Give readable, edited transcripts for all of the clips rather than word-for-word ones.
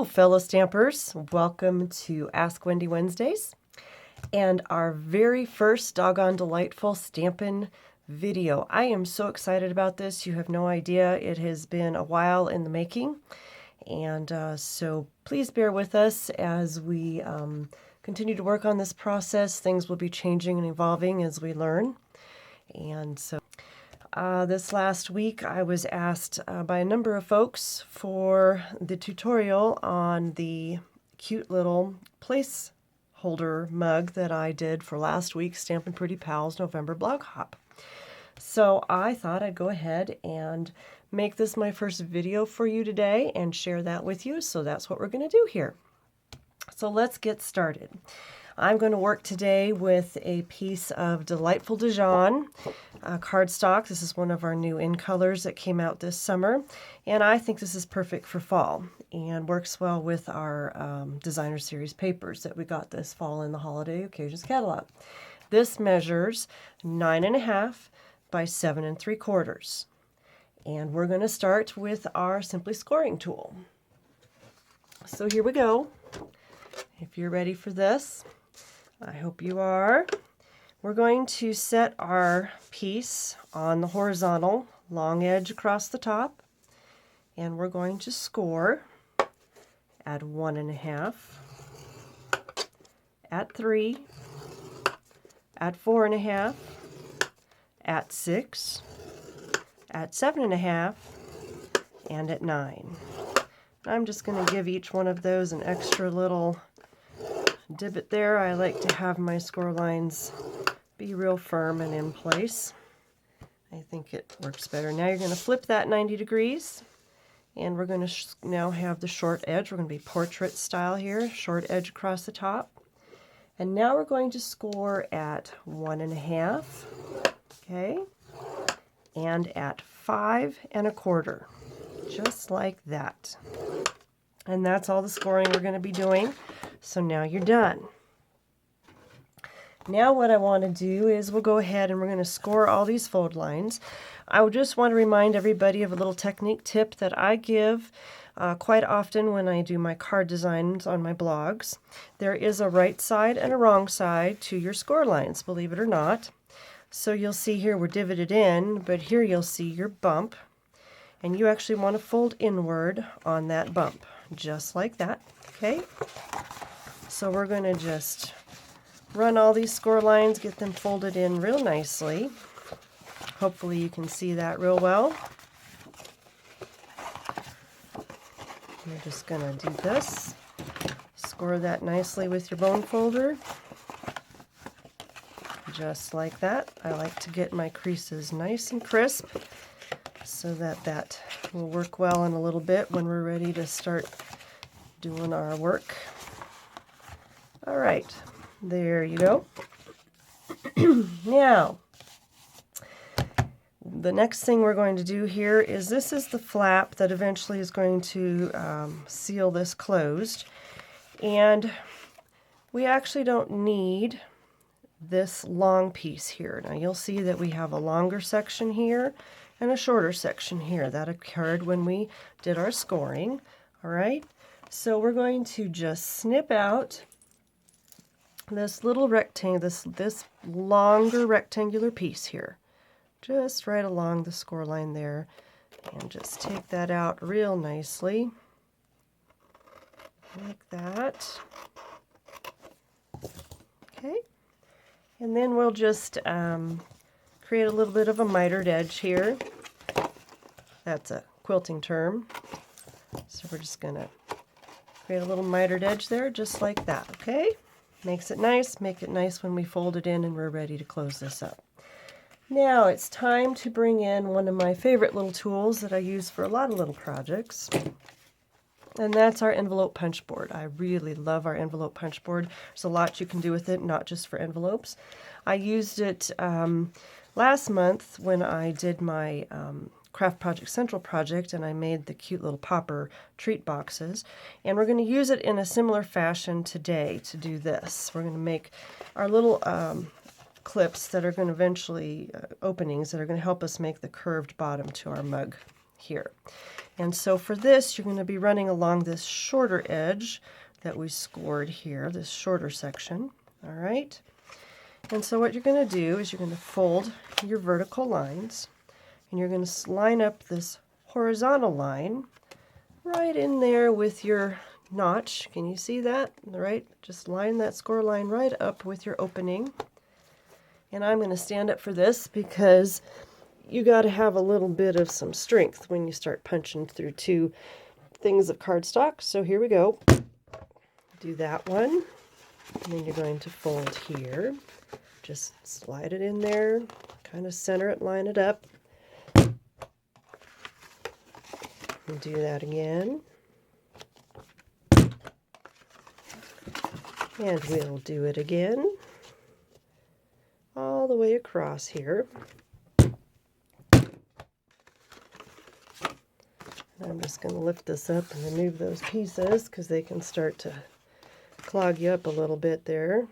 Hello, fellow stampers. Welcome to Ask Wendy Wednesdays and our very first doggone delightful Stampin' video. I am so excited about this. You have no idea. It has been a while in the making. And so please bear with us as we continue to work on this process. Things will be changing and evolving as we learn. And so this last week I was asked by a number of folks for the tutorial on the cute little placeholder mug that I did for last week's Stampin' Pretty Pals November blog hop. So I thought I'd go ahead and make this my first video for you today and share that with you. So that's what we're going to do here. So let's get started. I'm going to work today with a piece of Delightful Dijon cardstock. This is one of our new in colors that came out this summer, and I think this is perfect for fall and works well with our designer series papers that we got this fall in the holiday occasions catalog. This measures 9.5 by 7 3/4, and we're going to start with our Simply Scoring tool. So here we go. If you're ready for this, I hope you are. We're going to set our piece on the horizontal long edge across the top, and we're going to score at 1.5, at 3, at 4.5, at 6, at 7.5, and at 9. I'm just going to give each one of those an extra little divot there. I like to have my score lines be real firm and in place. I think it works better. Now you're going to flip that 90 degrees, and we're going to now have the short edge. We're going to be portrait style here, short edge across the top. And now we're going to score at 1.5, okay, and at 5 1/4, just like that. And that's all the scoring we're going to be doing. So now you're done. Now what I want to do is we'll go ahead and we're going to score all these fold lines. I just want to remind everybody of a little technique tip that I give quite often when I do my card designs on my blogs. There is a right side and a wrong side to your score lines, believe it or not. So you'll see here we're divoted in, but here you'll see your bump, and you actually want to fold inward on that bump, just like that, okay? So we're going to just run all these score lines, get them folded in real nicely. Hopefully you can see that real well. You're just going to do this. Score that nicely with your bone folder. Just like that. I like to get my creases nice and crisp so that that will work well in a little bit when we're ready to start doing our work. All right, there you go. Now, the next thing we're going to do here is this is the flap that eventually is going to seal this closed. And we actually don't need this long piece here. Now you'll see that we have a longer section here and a shorter section here. That occurred when we did our scoring. All right, so we're going to just snip out this little rectangle, this longer rectangular piece here, just right along the score line there, and just take that out real nicely, like that. Okay, and then we'll just create a little bit of a mitered edge here. That's a quilting term. So we're just going to create a little mitered edge there, just like that, okay? Makes it nice. Make it nice when we fold it in and we're ready to close this up. Now it's time to bring in one of my favorite little tools that I use for a lot of little projects, and that's our envelope punch board. I really love our envelope punch board. There's a lot you can do with it, not just for envelopes. I used it last month when I did my Craft Project Central project, and I made the cute little popper treat boxes, and we're going to use it in a similar fashion today to do this. We're going to make our little clips that are going to eventually, openings that are going to help us make the curved bottom to our mug here. And so for this, you're going to be running along this shorter edge that we scored here, this shorter section. All right. And so what you're going to do is you're going to fold your vertical lines, and you're going to line up this horizontal line right in there with your notch. Can you see that? Right? Just line that score line right up with your opening. And I'm going to stand up for this because you got to have a little bit of some strength when you start punching through two things of cardstock. So here we go. Do that one. And then you're going to fold here. Just slide it in there, kind of center it, line it up. And do that again. And we'll do it again. All the way across here. I'm just going to lift this up and remove those pieces because they can start to clog you up a little bit there.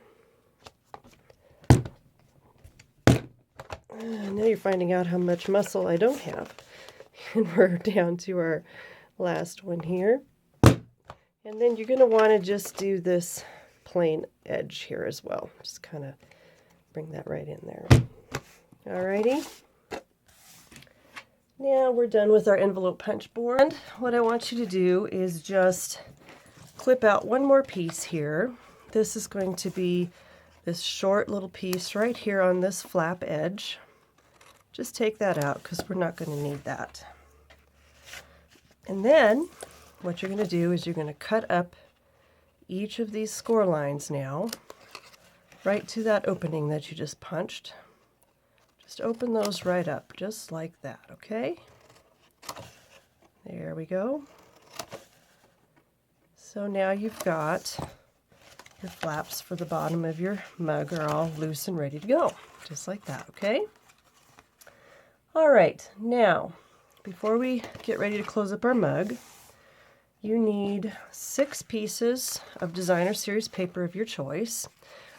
Now you're finding out how much muscle I don't have. And we're down to our last one here. And then you're going to want to just do this plain edge here as well. Just kind of bring that right in there. Alrighty. Now we're done with our envelope punch board. And what I want you to do is just clip out one more piece here. This is going to be this short little piece right here on this flap edge. Just take that out because we're not going to need that. And then what you're going to do is you're going to cut up each of these score lines now right to that opening that you just punched. Just open those right up, just like that, okay? There we go. So now you've got your flaps for the bottom of your mug are all loose and ready to go, just like that, okay? All right, now, before we get ready to close up our mug, you need 6 pieces of designer series paper of your choice.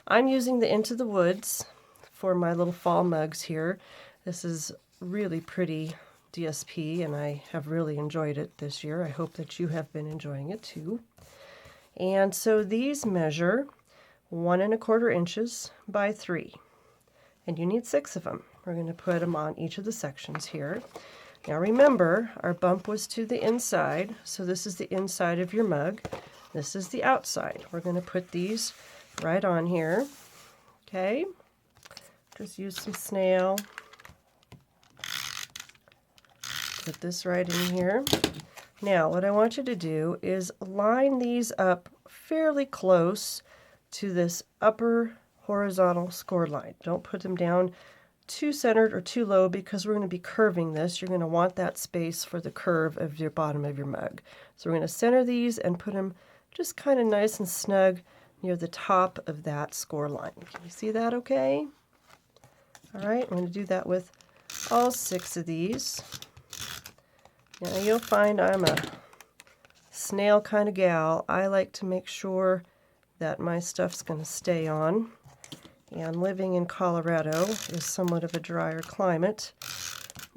I'm using the Into the Woods for my little fall mugs here. This is really pretty DSP, and I have really enjoyed it this year. I hope that you have been enjoying it too. And so these measure 1 1/4 inches by 3, and you need 6 of them. We're going to put them on each of the sections here. Now remember, our bump was to the inside, so this is the inside of your mug. This is the outside. We're going to put these right on here. Okay, just use some snail. Put this right in here. Now what I want you to do is line these up fairly close to this upper horizontal score line. Don't put them down too centered or too low because we're going to be curving this. You're going to want that space for the curve of your bottom of your mug. So we're going to center these and put them just kind of nice and snug near the top of that score line. Can you see that okay? All right, I'm going to do that with all 6 of these. Now you'll find I'm a snail kind of gal. I like to make sure that my stuff's going to stay on. And living in Colorado is somewhat of a drier climate,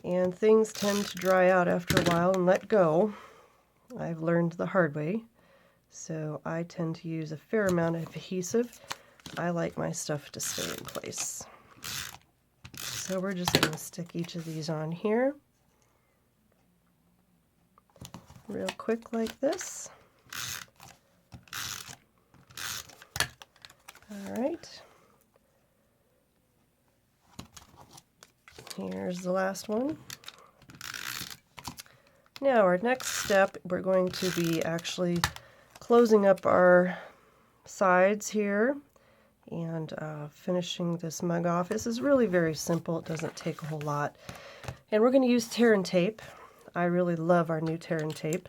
and things tend to dry out after a while and let go. I've learned the hard way, so I tend to use a fair amount of adhesive. I like my stuff to stay in place. So we're just going to stick each of these on here real quick like this. All right. Here's the last one. Now our next step, we're going to be actually closing up our sides here and finishing this mug off. This is really very simple. It doesn't take a whole lot. And we're going to use tear and tape. I really love our new tear and tape.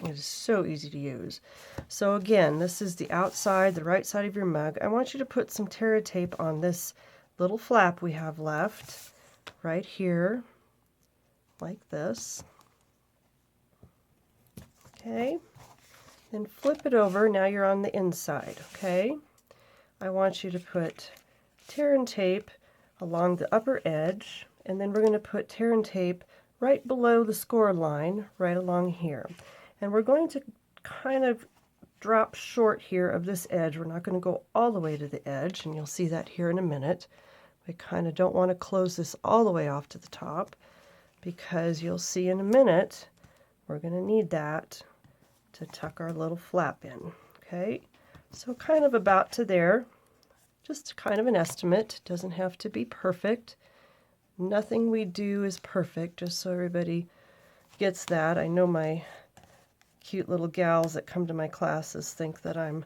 It is so easy to use. So again, this is the outside, the right side of your mug. I want you to put some tear and tape on this little flap we have left right here, like this. Okay, then flip it over. Now you're on the inside, okay? I want you to put tear and tape along the upper edge, and then we're going to put tear and tape right below the score line, right along here. And we're going to kind of drop short here of this edge. We're not going to go all the way to the edge, and you'll see that here in a minute. We kind of don't want to close this all the way off to the top, because you'll see in a minute we're going to need that to tuck our little flap in. Okay, so kind of about to there, just kind of an estimate. Doesn't have to be perfect. Nothing we do is perfect, just so everybody gets that. I know my cute little gals that come to my classes think that I'm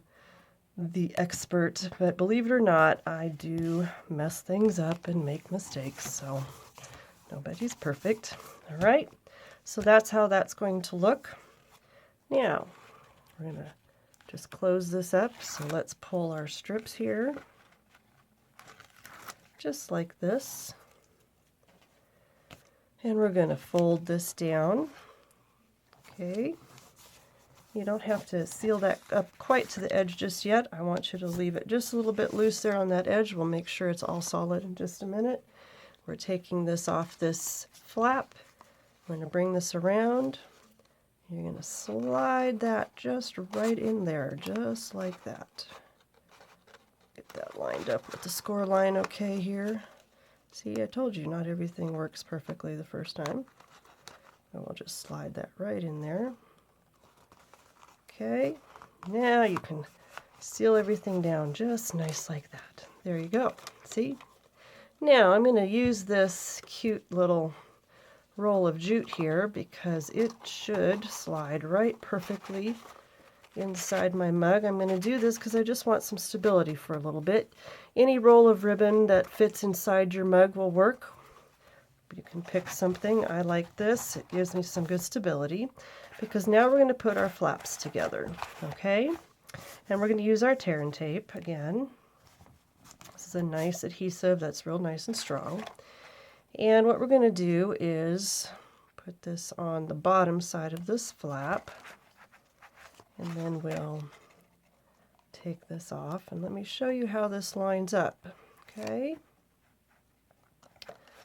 the expert, but believe it or not, I do mess things up and make mistakes, so nobody's perfect. All right, so that's how that's going to look. Now, we're going to just close this up, so let's pull our strips here, just like this. And we're going to fold this down. Okay. You don't have to seal that up quite to the edge just yet. I want you to leave it just a little bit loose there on that edge. We'll make sure it's all solid in just a minute. We're taking this off this flap. I'm going to bring this around. You're going to slide that just right in there, just like that. Get that lined up with the score line okay here. See, I told you not everything works perfectly the first time. And we'll just slide that right in there. Okay, now you can seal everything down just nice like that. There you go. See? Now I'm going to use this cute little roll of jute here because it should slide right perfectly inside my mug. I'm going to do this because I just want some stability for a little bit. Any roll of ribbon that fits inside your mug will work. You can pick something. I like this. It gives me some good stability because now we're going to put our flaps together. Okay? And we're going to use our tear and tape again. This is a nice adhesive that's real nice and strong. And what we're going to do is put this on the bottom side of this flap, and then we'll take this off, and let me show you how this lines up. Okay,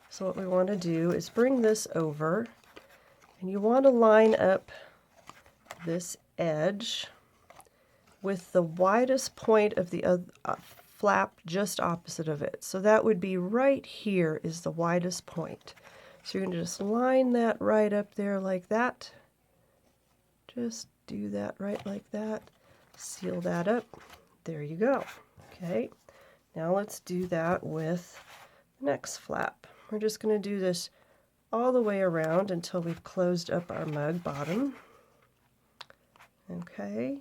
so what we want to do is bring this over, and you want to line up this edge with the widest point of the flap just opposite of it. So that would be right here is the widest point. So you're going to just line that right up there like that. Just do that right like that. Seal that up. There you go. Okay. Now let's do that with the next flap. We're just going to do this all the way around until we've closed up our mug bottom. Okay.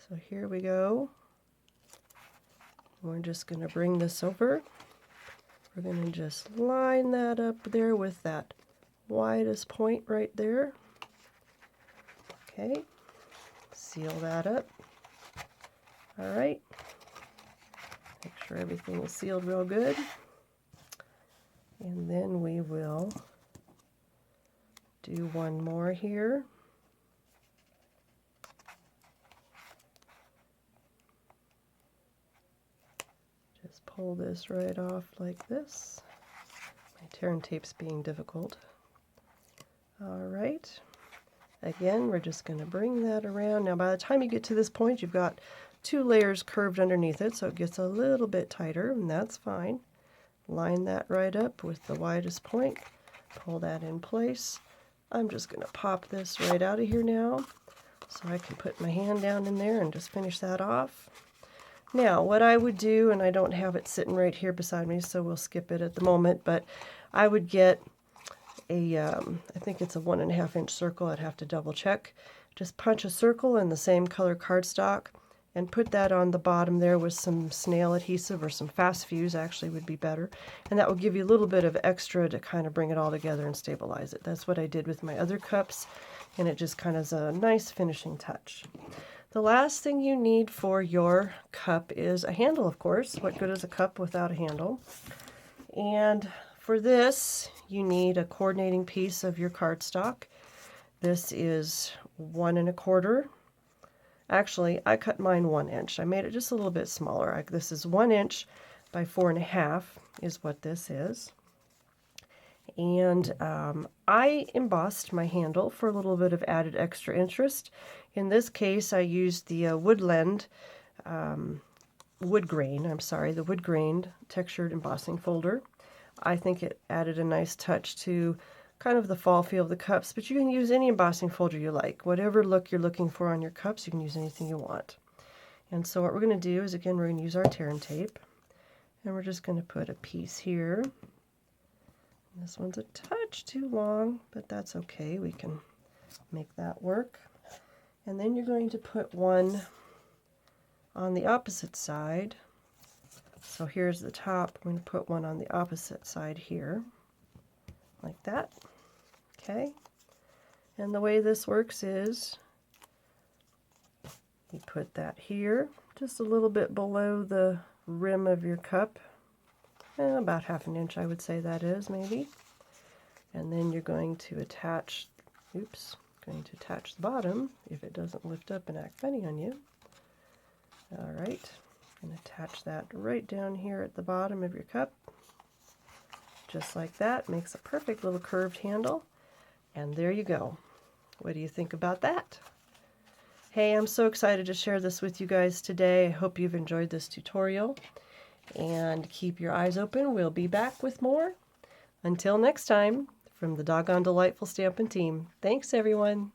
So here we go. We're just going to bring this over. We're going to just line that up there with that widest point right there. Okay, seal that up. All right, make sure everything is sealed real good. And then we will do one more here. Pull this right off like this. My tear and tape's being difficult. All right. Again, we're just going to bring that around. Now, by the time you get to this point, you've got 2 layers curved underneath it, so it gets a little bit tighter, and that's fine. Line that right up with the widest point. Pull that in place. I'm just going to pop this right out of here now, so I can put my hand down in there and just finish that off. Now, what I would do, and I don't have it sitting right here beside me, so we'll skip it at the moment, but I would get a, I think it's a 1.5 inch circle. I'd have to double check. Just punch a circle in the same color cardstock and put that on the bottom there with some snail adhesive, or some fast fuse actually would be better. And that will give you a little bit of extra to kind of bring it all together and stabilize it. That's what I did with my other cups, and it just kind of is a nice finishing touch. The last thing you need for your cup is a handle, of course. What good is a cup without a handle? And for this, you need a coordinating piece of your cardstock. This is 1 1/4. Actually, I cut mine 1 inch. I made it just a little bit smaller. This is 1 inch by 4.5 is what this is. And I embossed my handle for a little bit of added extra interest. In this case, I used the wood grain textured embossing folder. I think it added a nice touch to kind of the fall feel of the cups, but you can use any embossing folder you like. Whatever look you're looking for on your cups, you can use anything you want. And so what we're going to do is, again, we're going to use our tear and tape, and we're just going to put a piece here. This one's a touch too long, but that's okay. We can make that work. And then you're going to put one on the opposite side. So here's the top. I'm going to put one on the opposite side here, like that. Okay. And the way this works is you put that here, just a little bit below the rim of your cup. About 1/2 inch, I would say that is, maybe. And then you're going to attach, the bottom if it doesn't lift up and act funny on you. All right, and attach that right down here at the bottom of your cup. Just like that, makes a perfect little curved handle. And there you go. What do you think about that? Hey, I'm so excited to share this with you guys today. I hope you've enjoyed this tutorial. And keep your eyes open. We'll be back with more. Until next time, from the Doggone Delightful Stampin' team. Thanks, everyone.